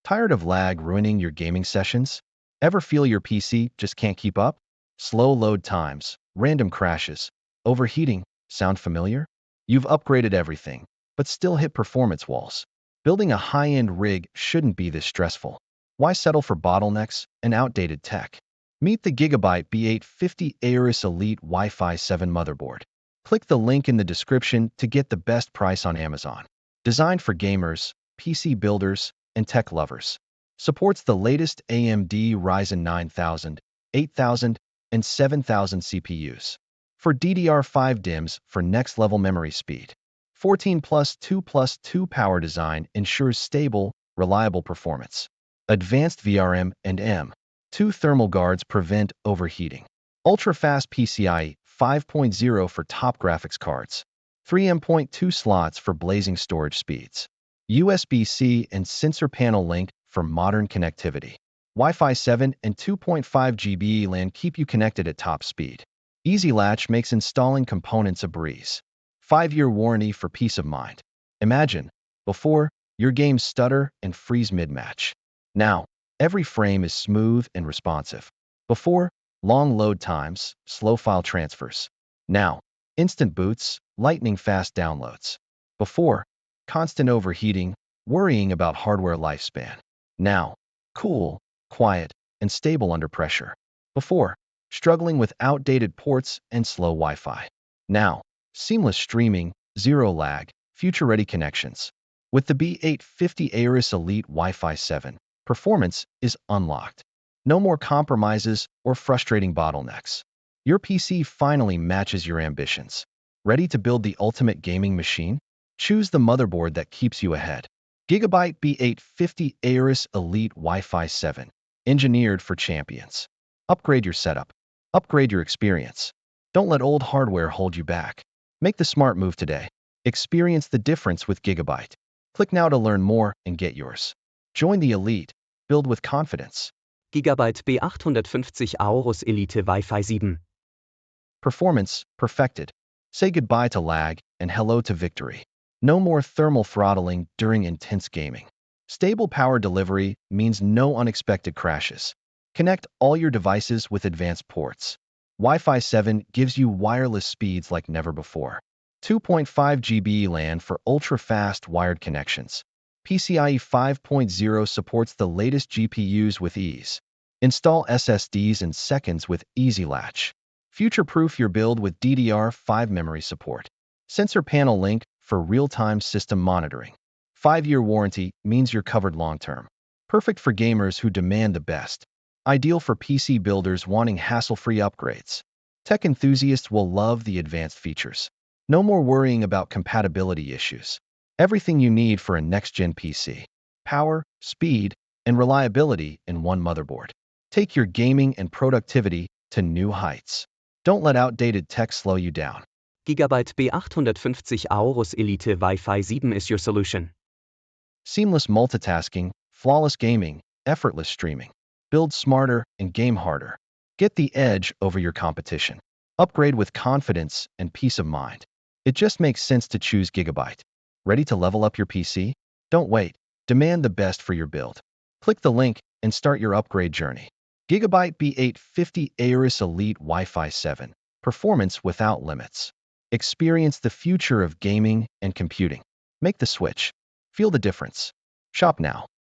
Tired of lag ruining your gaming sessions? Ever feel your PC just can't keep up? Slow load times, random crashes, overheating, sound familiar? You've upgraded everything, but still hit performance walls. Building a high-end rig shouldn't be this stressful. Why settle for bottlenecks and outdated tech? Meet the GIGABYTE B850 AORUS Elite Wi-Fi 7 motherboard. Click the link in the description to get the best price on Amazon. Designed for gamers, PC builders, and tech lovers. Supports the latest AMD Ryzen 9000, 8000, and 7000 CPUs. For DDR5 DIMMs for next-level memory speed. 14+2+2 power design ensures stable, reliable performance. Advanced VRM and M.2 thermal guards prevent overheating. Ultra-fast PCIe 5.0 for top graphics cards. 3 M.2 slots for blazing storage speeds. USB-C and sensor panel link for modern connectivity. Wi-Fi 7 and 2.5 GB LAN keep you connected at top speed. Easy latch makes installing components a breeze. 5-year warranty for peace of mind. Imagine, before, your games stutter and freeze mid-match. Now, every frame is smooth and responsive. Before, long load times, slow file transfers. Now, instant boots, lightning-fast downloads. Before, constant overheating, worrying about hardware lifespan. Now, cool, quiet, and stable under pressure. Before, struggling with outdated ports and slow Wi-Fi. Now, seamless streaming, zero lag, future-ready connections. With the B850 AORUS Elite Wi-Fi 7, performance is unlocked. No more compromises or frustrating bottlenecks. Your PC finally matches your ambitions. Ready to build the ultimate gaming machine? Choose the motherboard that keeps you ahead. GIGABYTE B850 AORUS Elite Wi-Fi 7. Engineered for champions. Upgrade your setup. Upgrade your experience. Don't let old hardware hold you back. Make the smart move today. Experience the difference with GIGABYTE. Click now to learn more and get yours. Join the elite. Build with confidence. GIGABYTE B850 AORUS Elite Wi-Fi 7. Performance perfected. Say goodbye to lag and hello to victory. No more thermal throttling during intense gaming. Stable power delivery means no unexpected crashes. Connect all your devices with advanced ports. Wi-Fi 7 gives you wireless speeds like never before. 2.5 GB LAN for ultra-fast wired connections. PCIe 5.0 supports the latest GPUs with ease. Install SSDs in seconds with Easy Latch. Future-proof your build with DDR5 memory support. Sensor panel link for real-time system monitoring. 5-year warranty means you're covered long-term. Perfect for gamers who demand the best. Ideal for PC builders wanting hassle-free upgrades. Tech enthusiasts will love the advanced features. No more worrying about compatibility issues. Everything you need for a next-gen PC. Power, speed, and reliability in one motherboard. Take your gaming and productivity to new heights. Don't let outdated tech slow you down. GIGABYTE B850 AORUS Elite Wi-Fi 7 is your solution. Seamless multitasking, flawless gaming, effortless streaming. Build smarter and game harder. Get the edge over your competition. Upgrade with confidence and peace of mind. It just makes sense to choose GIGABYTE. Ready to level up your PC? Don't wait. Demand the best for your build. Click the link and start your upgrade journey. GIGABYTE B850 AORUS Elite Wi-Fi 7. Performance without limits. Experience the future of gaming and computing. Make the switch. Feel the difference. Shop now.